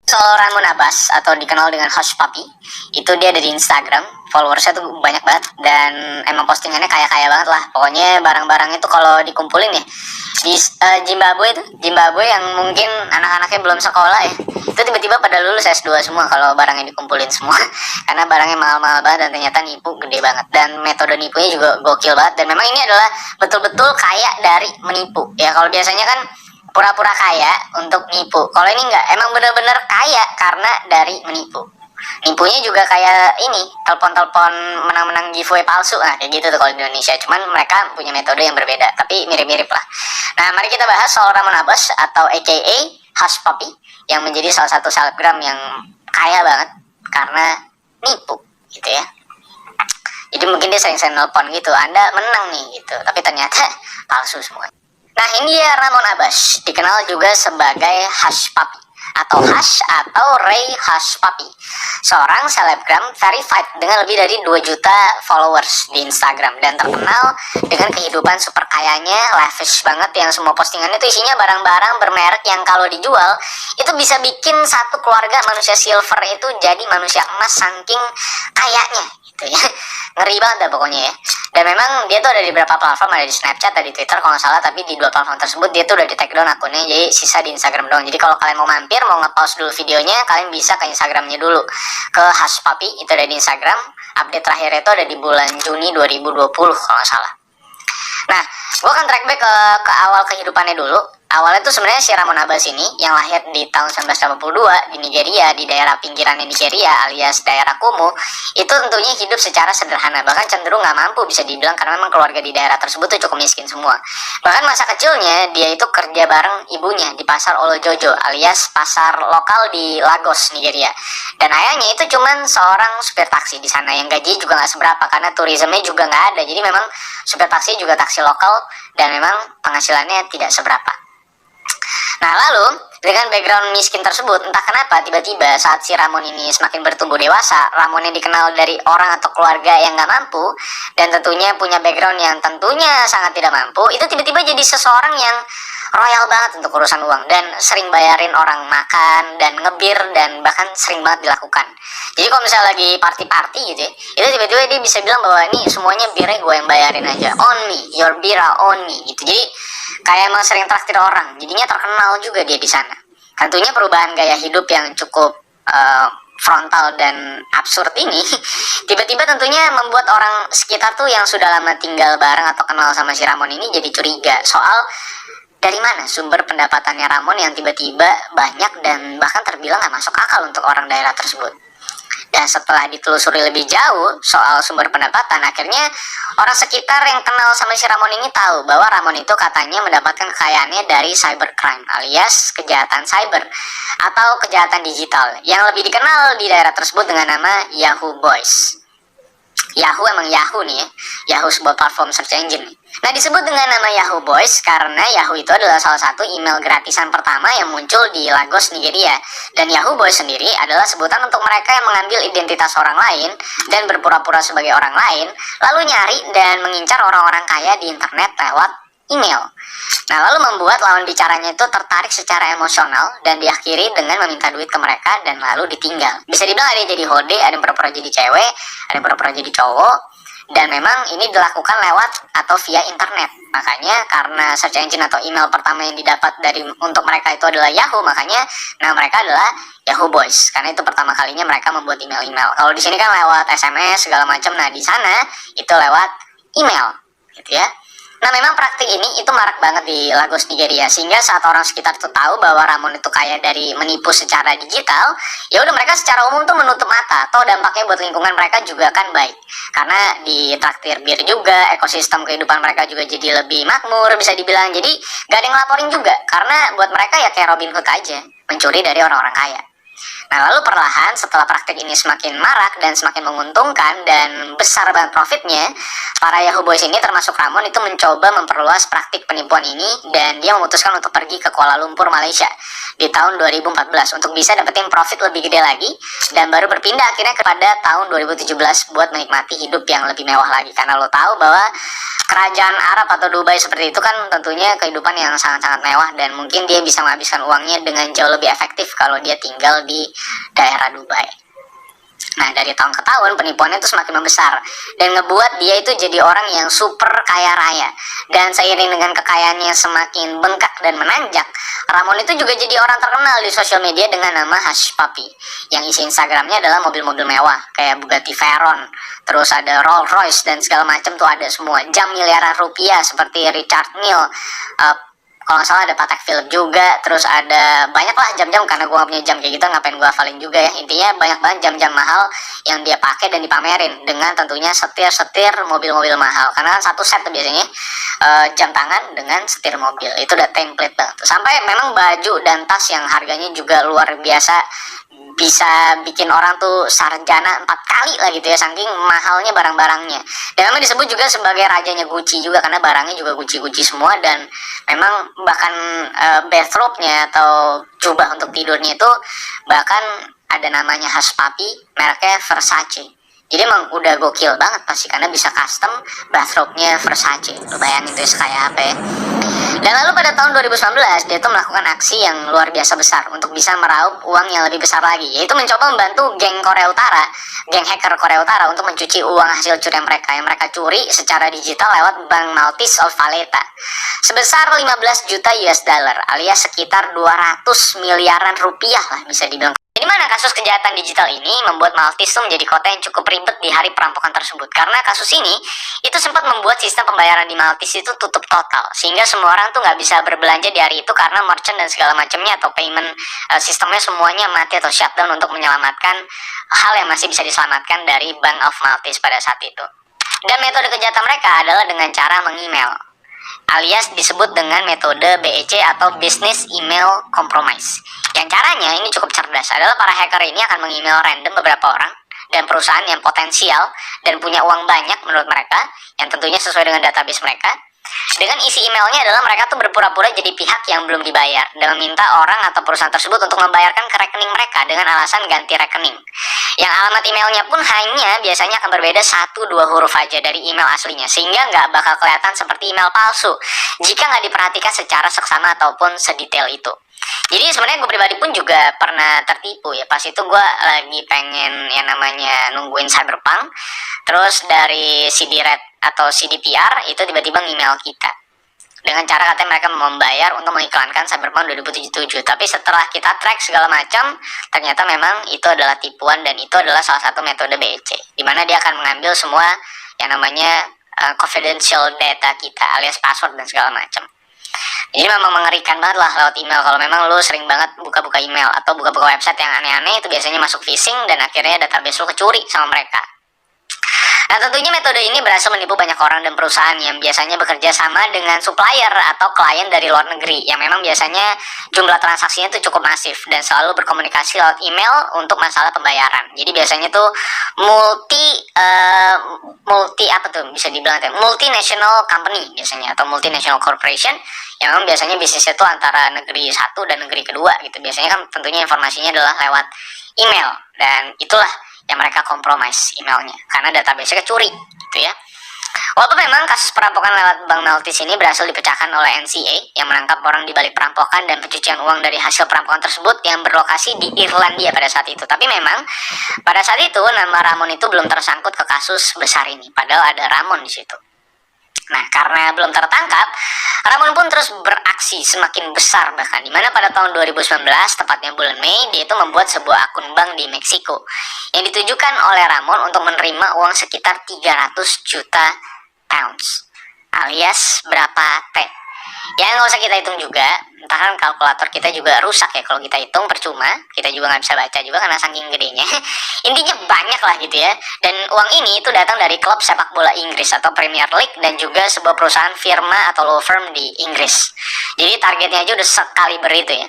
Soal Ramon Abbas atau dikenal dengan Hush Puppy, itu dia dari Instagram, followersnya tuh banyak banget dan emang postingannya kaya-kaya banget lah. Pokoknya barang-barangnya tuh kalau dikumpulin ya di Zimbabwe yang mungkin anak-anaknya belum sekolah ya, itu tiba-tiba pada lulus S2 semua kalau barangnya dikumpulin semua. Karena barangnya mahal-mahal banget dan ternyata nipu gede banget, dan metode nipunya juga gokil banget, dan memang ini adalah betul-betul kaya dari menipu ya. Kalau biasanya kan pura-pura kaya untuk nipu. Kalau ini enggak, emang bener-bener kaya karena dari menipu. Nipunya juga kayak ini, telepon-telepon menang-menang giveaway palsu. Nah, kayak gitu tuh kalau di Indonesia. Cuman mereka punya metode yang berbeda, tapi mirip-mirip lah. Nah, mari kita bahas soal Ramon Abbas atau AKA Hush Puppy, yang menjadi salah satu selebgram yang kaya banget karena nipu gitu ya. Jadi mungkin dia sering-sering nelpon gitu, Anda menang nih gitu, tapi ternyata palsu semua. Nah, ini dia Ramon Abbas, dikenal juga sebagai Hush Puppy atau Hush atau Ray Hush Puppy, seorang selebgram verified dengan lebih dari 2 juta followers di Instagram dan terkenal dengan kehidupan super kayanya, lavish banget, yang semua postingannya itu isinya barang-barang bermerek yang kalau dijual itu bisa bikin satu keluarga manusia silver itu jadi manusia emas saking kayanya gitu ya. Ngeri banget dah pokoknya ya. Dan memang dia tuh ada di beberapa platform, ada di Snapchat, ada di Twitter kalau nggak salah, tapi di 2 platform tersebut dia tuh udah di take down akunnya, jadi sisa di Instagram doang. Jadi kalau kalian mau mampir, mau nge-pause dulu videonya, kalian bisa ke Instagramnya dulu, ke Hush Puppy, itu ada di Instagram. Update terakhir itu ada di bulan Juni 2020 kalau nggak salah. Nah, gue akan track back ke awal kehidupannya dulu. Awalnya tuh sebenarnya si Ramon Abbas ini yang lahir di tahun 1982 di Nigeria, di daerah pinggirannya Nigeria alias daerah Kumu, itu tentunya hidup secara sederhana, bahkan cenderung nggak mampu bisa dibilang, karena memang keluarga di daerah tersebut tuh cukup miskin semua. Bahkan masa kecilnya dia itu kerja bareng ibunya di pasar Olojojo alias pasar lokal di Lagos, Nigeria. Dan ayahnya itu cuman seorang supir taksi di sana yang gaji juga nggak seberapa karena turismenya juga nggak ada. Jadi memang supir taksi juga taksi lokal dan memang penghasilannya tidak seberapa. Nah, lalu dengan background miskin tersebut, entah kenapa tiba-tiba saat si Ramon ini semakin bertumbuh dewasa, Ramon yang dikenal dari orang atau keluarga yang gak mampu dan tentunya punya background yang tentunya sangat tidak mampu, itu tiba-tiba jadi seseorang yang royal banget untuk urusan uang dan sering bayarin orang makan dan ngebir, dan bahkan sering banget dilakukan. Jadi kalau misalnya lagi party-party gitu ya, itu tiba-tiba dia bisa bilang bahwa ini semuanya birnya gue yang bayarin aja, on me, your beer on me gitu. Jadi kayak emang sering traktir orang, jadinya terkenal juga dia di sana. Tentunya perubahan gaya hidup yang cukup frontal dan absurd ini tiba-tiba tentunya membuat orang sekitar tuh yang sudah lama tinggal bareng atau kenal sama si Ramon ini jadi curiga soal dari mana sumber pendapatannya Ramon yang tiba-tiba banyak dan bahkan terbilang gak masuk akal untuk orang daerah tersebut. Dan setelah ditelusuri lebih jauh soal sumber pendapatan, akhirnya orang sekitar yang kenal sama si Ramon ini tahu bahwa Ramon itu katanya mendapatkan kekayaannya dari cybercrime alias kejahatan cyber atau kejahatan digital yang lebih dikenal di daerah tersebut dengan nama Yahoo Boys. Yahoo emang Yahoo nih ya, Yahoo sebuah platform search engine. Nah, disebut dengan nama Yahoo Boys karena Yahoo itu adalah salah satu email gratisan pertama yang muncul di Lagos, Nigeria. Dan Yahoo Boys sendiri adalah sebutan untuk mereka yang mengambil identitas orang lain dan berpura-pura sebagai orang lain, lalu nyari dan mengincar orang-orang kaya di internet lewat email. Nah, lalu membuat lawan bicaranya itu tertarik secara emosional dan diakhiri dengan meminta duit ke mereka dan lalu ditinggal. Bisa dibilang ada yang jadi hode, ada yang pura-pura jadi cewek, ada yang pura-pura jadi cowok, dan memang ini dilakukan lewat atau via internet. Makanya karena search engine atau email pertama yang didapat dari untuk mereka itu adalah Yahoo, makanya nah mereka adalah Yahoo Boys karena itu pertama kalinya mereka membuat email-email. Kalau di sini kan lewat SMS segala macam, nah di sana itu lewat email gitu ya. Nah, memang praktik ini itu marak banget di Lagos, Nigeria, sehingga saat orang sekitar tuh tahu bahwa Ramon itu kaya dari menipu secara digital, ya udah mereka secara umum tuh menutup mata. Toh dampaknya buat lingkungan mereka juga kan baik, karena di traktir bir juga, ekosistem kehidupan mereka juga jadi lebih makmur bisa dibilang. Jadi gak ada yang ngelaporin juga, karena buat mereka ya kayak Robin Hood aja, mencuri dari orang-orang kaya. Nah, lalu perlahan setelah praktik ini semakin marak dan semakin menguntungkan dan besar banget profitnya, para Yahoo Boys ini termasuk Ramon itu mencoba memperluas praktik penipuan ini dan dia memutuskan untuk pergi ke Kuala Lumpur, Malaysia di tahun 2014 untuk bisa dapetin profit lebih gede lagi dan baru berpindah akhirnya kepada tahun 2017 buat menikmati hidup yang lebih mewah lagi. Karena lo tahu bahwa kerajaan Arab atau Dubai seperti itu kan tentunya kehidupan yang sangat-sangat mewah dan mungkin dia bisa menghabiskan uangnya dengan jauh lebih efektif kalau dia tinggal di daerah Dubai. Nah, dari tahun ke tahun penipuannya itu semakin membesar dan ngebuat dia itu jadi orang yang super kaya raya. Dan seiring dengan kekayaannya semakin bengkak dan menanjak, Ramon itu juga jadi orang terkenal di sosial media dengan nama Hush Puppy, yang isi Instagramnya adalah mobil-mobil mewah kayak Bugatti Veyron, terus ada Rolls Royce dan segala macam tuh ada semua. Jam miliaran rupiah seperti Richard Mille, kalau nggak salah ada Patek Philippe juga, terus ada banyak lah jam-jam, karena gue gak punya jam kayak gitu ngapain gue hafalin juga ya. Intinya banyak banget jam-jam mahal yang dia pakai dan dipamerin dengan tentunya setir-setir mobil-mobil mahal, karena kan satu set tuh biasanya jam tangan dengan setir mobil, itu udah template banget. Sampai memang baju dan tas yang harganya juga luar biasa, bisa bikin orang tuh sarjana 4 kali lah gitu ya, saking mahalnya barang-barangnya. Dan memang disebut juga sebagai rajanya Gucci juga karena barangnya juga Gucci-Gucci semua. Dan memang bahkan bathrobe-nya atau jubah untuk tidurnya itu bahkan ada namanya Hush Puppy, mereknya Versace. Jadi emang udah gokil banget pasti karena bisa custom bathrobe-nya Versace. Lu bayangin tuh kayak apa ya. Dan lalu pada tahun 2019 dia tuh melakukan aksi yang luar biasa besar untuk bisa meraup uang yang lebih besar lagi, yaitu mencoba membantu geng Korea Utara, geng hacker Korea Utara untuk mencuci uang hasil curian mereka yang mereka curi secara digital lewat Bank Maltese of Valletta sebesar 15 juta US dollar alias sekitar 200 miliaran rupiah lah bisa dibilang. Di mana kasus kejahatan digital ini membuat Maltese menjadi kota yang cukup ribet di hari perampokan tersebut. Karena kasus ini itu sempat membuat sistem pembayaran di Maltese itu tutup total, sehingga semua orang tuh nggak bisa berbelanja di hari itu karena merchant dan segala macamnya atau payment sistemnya semuanya mati atau shutdown untuk menyelamatkan hal yang masih bisa diselamatkan dari Bank of Maltese pada saat itu. Dan metode kejahatan mereka adalah dengan cara mengemail, alias disebut dengan metode BEC atau Business Email Compromise. Yang caranya ini cukup cerdas adalah para hacker ini akan meng-email random beberapa orang dan perusahaan yang potensial dan punya uang banyak menurut mereka, yang tentunya sesuai dengan database mereka. Dengan isi emailnya adalah mereka tuh berpura-pura jadi pihak yang belum dibayar dan meminta orang atau perusahaan tersebut untuk membayarkan ke rekening mereka dengan alasan ganti rekening. Yang alamat emailnya pun hanya biasanya akan berbeda 1-2 huruf aja dari email aslinya, sehingga nggak bakal kelihatan seperti email palsu jika nggak diperhatikan secara seksama ataupun sedetail itu. Jadi sebenarnya gue pribadi pun juga pernah tertipu ya. Pas itu gue lagi pengen yang namanya nungguin Cyberpunk, terus dari CD Red atau CDPR itu tiba-tiba email kita dengan cara katanya mereka membayar untuk mengiklankan Cyberpunk 2077. Tapi setelah kita track segala macam, ternyata memang itu adalah tipuan dan itu adalah salah satu metode BEC, di mana dia akan mengambil semua yang namanya confidential data kita alias password dan segala macam. Jadi memang mengerikan banget lah lewat email. Kalau memang lo sering banget buka-buka email atau buka-buka website yang aneh-aneh, itu biasanya masuk phishing dan akhirnya database lo kecuri sama mereka. Nah, tentunya metode ini berhasil menipu banyak orang dan perusahaan yang biasanya bekerja sama dengan supplier atau klien dari luar negeri yang memang biasanya jumlah transaksinya itu cukup masif dan selalu berkomunikasi lewat email untuk masalah pembayaran. Jadi biasanya tuh multi apa tuh bisa dibilang multinational company biasanya atau multinational corporation yang memang biasanya bisnisnya tuh antara negeri satu dan negeri kedua gitu. Biasanya kan tentunya informasinya adalah lewat email dan itulah yang mereka compromise emailnya karena database-nya kecuri gitu ya. Walaupun memang kasus perampokan lewat Bank Maltese ini berhasil dipecahkan oleh NCA yang menangkap orang di balik perampokan dan pencucian uang dari hasil perampokan tersebut yang berlokasi di Irlandia pada saat itu. Tapi memang pada saat itu nama Ramon itu belum tersangkut ke kasus besar ini, padahal ada Ramon di situ. Nah, karena belum tertangkap, Ramon pun terus beraksi semakin besar bahkan, dimana pada tahun 2019, tepatnya bulan Mei, dia itu membuat sebuah akun bank di Meksiko yang ditujukan oleh Ramon untuk menerima uang sekitar 300 juta pounds alias berapa T. Ya nggak usah kita hitung juga, entah kan kalkulator kita juga rusak ya kalau kita hitung, percuma, kita juga nggak bisa baca juga karena saking gedenya. Intinya banyak lah gitu ya. Dan uang ini itu datang dari klub sepak bola Inggris atau Premier League dan juga sebuah perusahaan firma atau law firm di Inggris. Jadi targetnya aja udah sekali itu ya.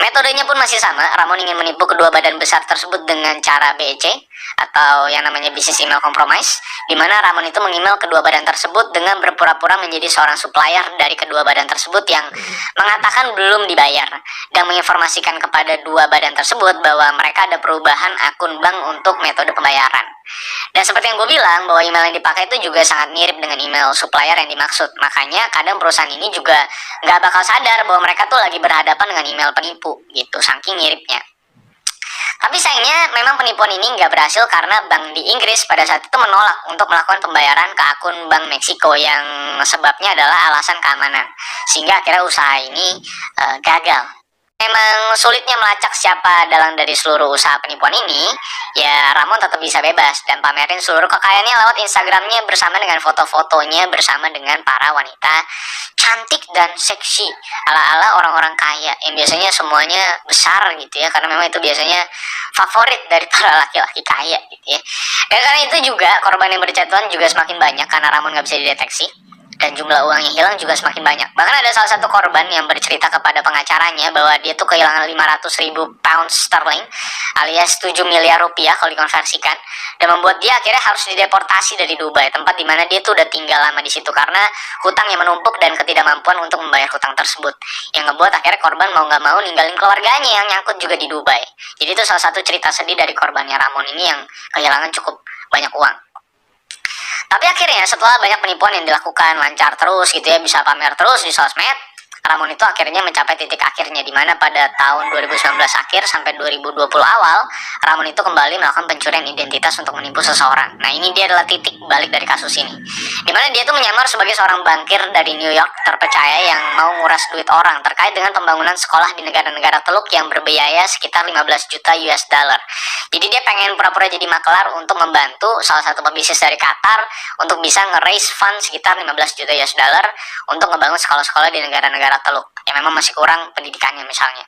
Metodenya pun masih sama. Ramon ingin menipu kedua badan besar tersebut dengan cara BEC atau yang namanya business email compromise, di mana Ramon itu mengemail kedua badan tersebut dengan berpura-pura menjadi seorang supplier dari kedua badan tersebut yang mengatakan belum dibayar dan menginformasikan kepada dua badan tersebut bahwa mereka ada perubahan akun bank untuk metode pembayaran. Dan seperti yang gue bilang, bahwa email yang dipakai itu juga sangat mirip dengan email supplier yang dimaksud. Makanya kadang perusahaan ini juga nggak bakal sadar bahwa mereka tuh lagi berhadapan dengan email penipu gitu, saking miripnya. Tapi sayangnya memang penipuan ini nggak berhasil karena bank di Inggris pada saat itu menolak untuk melakukan pembayaran ke akun bank Meksiko yang sebabnya adalah alasan keamanan. Sehingga akhirnya usaha ini gagal. Memang sulitnya melacak siapa dalang dari seluruh usaha penipuan ini, ya Ramon tetap bisa bebas dan pamerin seluruh kekayaannya lewat Instagramnya bersama dengan foto-fotonya bersama dengan para wanita cantik dan seksi ala-ala orang-orang kaya yang biasanya semuanya besar gitu ya, karena memang itu biasanya favorit dari para laki-laki kaya gitu ya. Dan karena itu juga korban yang berjatuhan juga semakin banyak karena Ramon nggak bisa dideteksi. Dan jumlah uang yang hilang juga semakin banyak. Bahkan ada salah satu korban yang bercerita kepada pengacaranya bahwa dia tuh kehilangan 500.000 pound sterling alias 7 miliar rupiah kalau dikonversikan, dan membuat dia akhirnya harus dideportasi dari Dubai, tempat dimana dia tuh udah tinggal lama di situ karena hutang yang menumpuk dan ketidakmampuan untuk membayar hutang tersebut, yang ngebuat akhirnya korban mau nggak mau ninggalin keluarganya yang nyangkut juga di Dubai. Jadi itu salah satu cerita sedih dari korbannya Ramon ini yang kehilangan cukup banyak uang. Tapi akhirnya setelah banyak penipuan yang dilakukan lancar terus gitu ya, bisa pamer terus di sosmed, Ramon itu akhirnya mencapai titik akhirnya, di mana pada tahun 2019 akhir sampai 2020 awal, Ramon itu kembali melakukan pencurian identitas untuk menipu seseorang. Nah ini dia adalah titik balik dari kasus ini, di mana dia tuh menyamar sebagai seorang bankir dari New York terpercaya yang mau nguras duit orang terkait dengan pembangunan sekolah di negara-negara Teluk yang berbiaya sekitar 15 juta US dollar. Jadi dia pengen pura-pura jadi makelar untuk membantu salah satu pebisnis dari Qatar untuk bisa nge-raise fund sekitar 15 juta US dollar untuk ngebangun sekolah-sekolah di negara-negara Teluk yang memang masih kurang pendidikannya misalnya.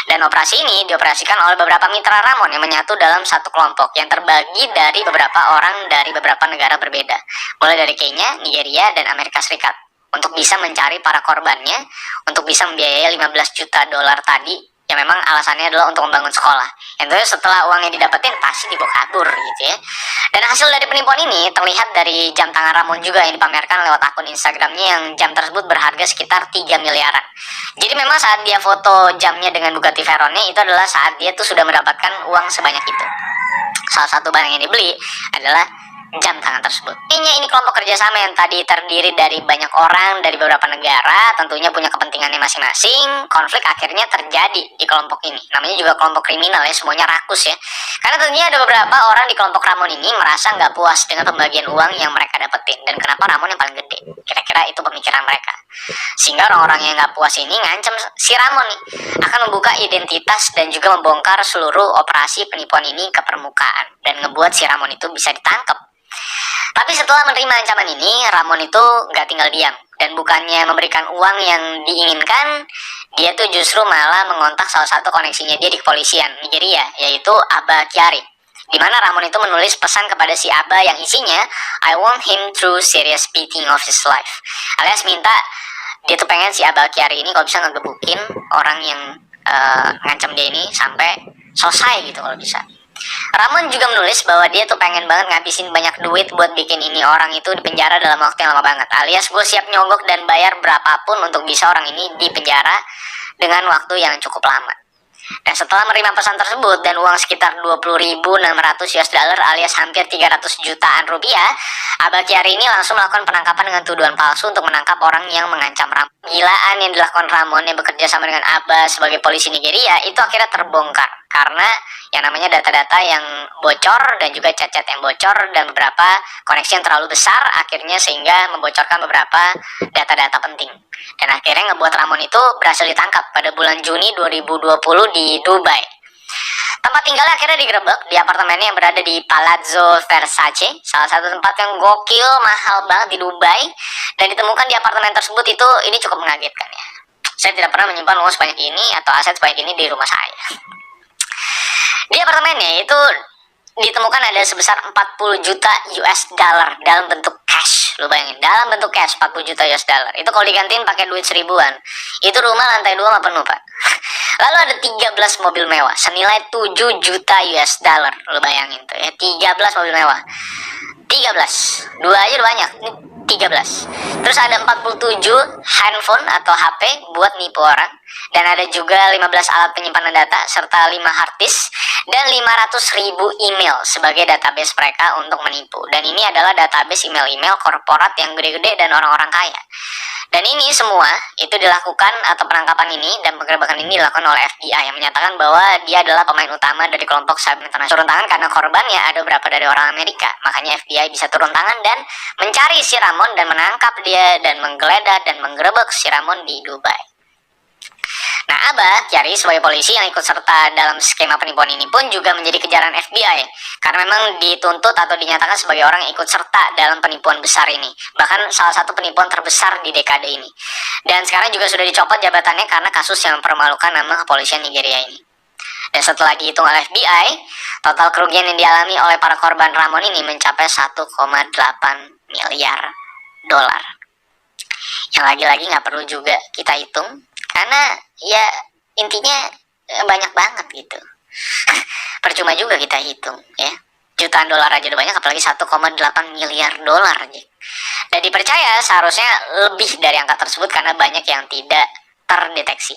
Dan operasi ini dioperasikan oleh beberapa mitra Ramon yang menyatu dalam satu kelompok yang terbagi dari beberapa orang dari beberapa negara berbeda, mulai dari Kenya, Nigeria, dan Amerika Serikat, untuk bisa mencari para korbannya untuk bisa membiayai 15 juta dolar tadi, yang memang alasannya adalah untuk membangun sekolah. Yang tentunya setelah uangnya didapetin pasti dibawa kabur gitu ya. Dan hasil dari penipuan ini terlihat dari jam tangan Ramon juga yang dipamerkan lewat akun Instagramnya, yang jam tersebut berharga sekitar 3 miliaran. Jadi memang saat dia foto jamnya dengan Bugatti Veyronnya itu adalah saat dia tuh sudah mendapatkan uang sebanyak itu. Salah satu barang yang dibeli adalah jam tangan tersebut. Ini kelompok kerjasama yang tadi terdiri dari banyak orang dari beberapa negara, tentunya punya kepentingannya masing-masing. Konflik akhirnya terjadi di kelompok ini. Namanya juga kelompok kriminal ya, semuanya rakus ya. Karena tentunya ada beberapa orang di kelompok Ramon ini merasa nggak puas dengan pembagian uang yang mereka dapetin. Dan kenapa Ramon yang paling gede? Kira-kira itu pemikiran mereka. Sehingga orang-orang yang nggak puas ini ngancam si Ramon nih akan membuka identitas dan juga membongkar seluruh operasi penipuan ini ke permukaan dan ngebuat si Ramon itu bisa ditangkap. Tapi setelah menerima ancaman ini, Ramon itu nggak tinggal diam. Dan bukannya memberikan uang yang diinginkan, dia tuh justru malah mengontak salah satu koneksinya dia di kepolisian Nigeria, yaitu Abba Kyari. Di mana Ramon itu menulis pesan kepada si Abba yang isinya, I want him through serious beating of his life. Alias minta, dia tuh pengen si Abba Kyari ini kalau bisa ngegebukin orang yang ngancam dia ini sampai selesai gitu kalau bisa. Ramon juga menulis bahwa dia tuh pengen banget ngabisin banyak duit buat bikin ini orang itu di penjara dalam waktu yang lama banget. Alias gue siap nyogok dan bayar berapapun untuk bisa orang ini di penjara dengan waktu yang cukup lama. Dan setelah menerima pesan tersebut dan uang sekitar 20.600 US dollar alias hampir 300 jutaan rupiah, Abba Kyari ini langsung melakukan penangkapan dengan tuduhan palsu untuk menangkap orang yang mengancam Ramon. Gilaan yang dilakukan Ramon yang bekerja sama dengan Abba sebagai polisi Nigeria itu akhirnya terbongkar karena yang namanya data-data yang bocor dan juga chat-chat yang bocor dan beberapa koneksi yang terlalu besar akhirnya sehingga membocorkan beberapa data-data penting. Dan akhirnya ngebuat Ramon itu berhasil ditangkap pada bulan Juni 2020 di Dubai. Tempat tinggalnya akhirnya digerebek di apartemennya yang berada di Palazzo Versace, salah satu tempat yang gokil, mahal banget di Dubai. Dan ditemukan di apartemen tersebut itu, ini cukup mengagetkan ya. Saya tidak pernah menyimpan uang sebanyak ini atau aset sebanyak ini di rumah saya. Di apartemennya itu ditemukan ada sebesar 40 juta US dollar dalam bentuk cash. Lu bayangin, dalam bentuk cash 40 juta US dollar. Itu kalau digantiin pakai duit seribuan, itu rumah lantai 2 mah penuh, Pak. Lalu ada 13 mobil mewah senilai 7 juta US dollar. Lu bayangin tuh ya, 13 mobil mewah. 13. Dua aja udah banyak. Ini 13. Terus ada 47 handphone atau HP buat nipu orang. Dan ada juga 15 alat penyimpanan data serta 5 hard disk dan 500.000 email sebagai database mereka untuk menipu. Dan ini adalah database email-email korporat yang gede-gede dan orang-orang kaya. Dan ini semua itu dilakukan, atau penangkapan ini dan penggerebekan ini dilakukan oleh FBI yang menyatakan bahwa dia adalah pemain utama dari kelompok cyber internasional. Turun tangan karena korbannya ada beberapa dari orang Amerika. Makanya FBI bisa turun tangan dan mencari si Ramon dan menangkap dia dan menggeledah dan menggerebek si Ramon di Dubai. Nah, Abah Kyari sebagai polisi yang ikut serta dalam skema penipuan ini pun juga menjadi kejaran FBI karena memang dituntut atau dinyatakan sebagai orang yang ikut serta dalam penipuan besar ini, bahkan salah satu penipuan terbesar di dekade ini. Dan sekarang juga sudah dicopot jabatannya karena kasus yang mempermalukan nama kepolisian Nigeria ini. Dan setelah dihitung oleh FBI, total kerugian yang dialami oleh para korban Ramon ini mencapai 1,8 miliar dolar. Yang lagi-lagi nggak perlu juga kita hitung, karena ya intinya banyak banget gitu. Percuma juga kita hitung ya. Jutaan dolar aja udah banyak, apalagi 1,8 miliar dolar aja. Dan dipercaya seharusnya lebih dari angka tersebut karena banyak yang tidak terdeteksi.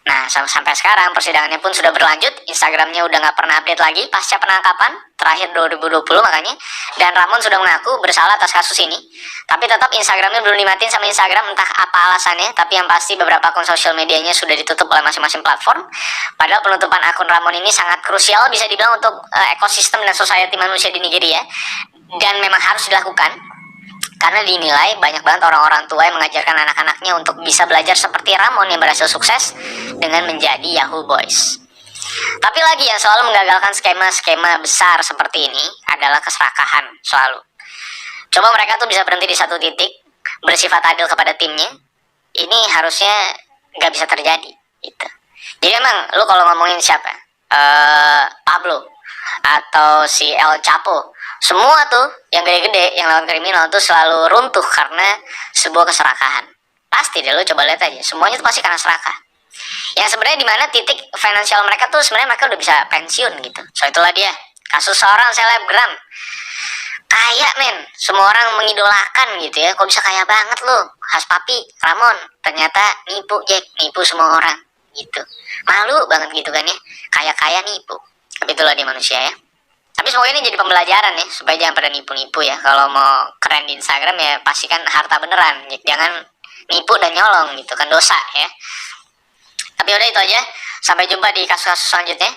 Nah, sampai sekarang persidangannya pun sudah berlanjut. Instagramnya udah nggak pernah update lagi pasca penangkapan terakhir 2020 makanya. Dan Ramon sudah mengaku bersalah atas kasus ini. Tapi tetap Instagramnya belum dimatiin sama Instagram, entah apa alasannya. Tapi yang pasti beberapa akun sosial medianya sudah ditutup oleh masing-masing platform. Padahal penutupan akun Ramon ini sangat krusial bisa dibilang untuk ekosistem dan society manusia di Nigeria. Dan memang harus dilakukan. Karena dinilai banyak banget orang-orang tua yang mengajarkan anak-anaknya untuk bisa belajar seperti Ramon yang berhasil sukses dengan menjadi Yahoo Boys. Tapi lagi yang selalu menggagalkan skema-skema besar seperti ini adalah keserakahan selalu. Coba mereka tuh bisa berhenti di satu titik, bersifat adil kepada timnya. Ini harusnya nggak bisa terjadi gitu. Jadi emang lu kalau ngomongin siapa? Pablo atau si El Chapo, semua tuh yang gede-gede yang lawan kriminal tuh selalu runtuh karena sebuah keserakahan. Pasti deh, lu coba lihat aja, semuanya tuh pasti karena serakah. Yang sebenarnya di mana titik finansial mereka tuh sebenarnya mereka udah bisa pensiun gitu. So itulah dia kasus seorang selebgram kaya men, semua orang mengidolakan gitu ya. Kok bisa kaya banget lu, Hush Papi, Ramon, ternyata nipu Jack, nipu semua orang gitu. Malu banget gitu kan ya, kaya-kaya nipu. Tapi itulah dia manusia ya. Tapi semoga ini jadi pembelajaran ya, supaya jangan pada nipu-nipu ya. Kalau mau keren di Instagram ya pastikan harta beneran, jangan nipu dan nyolong gitu kan, dosa ya. Tapi udah itu aja, sampai jumpa di kasus-kasus selanjutnya.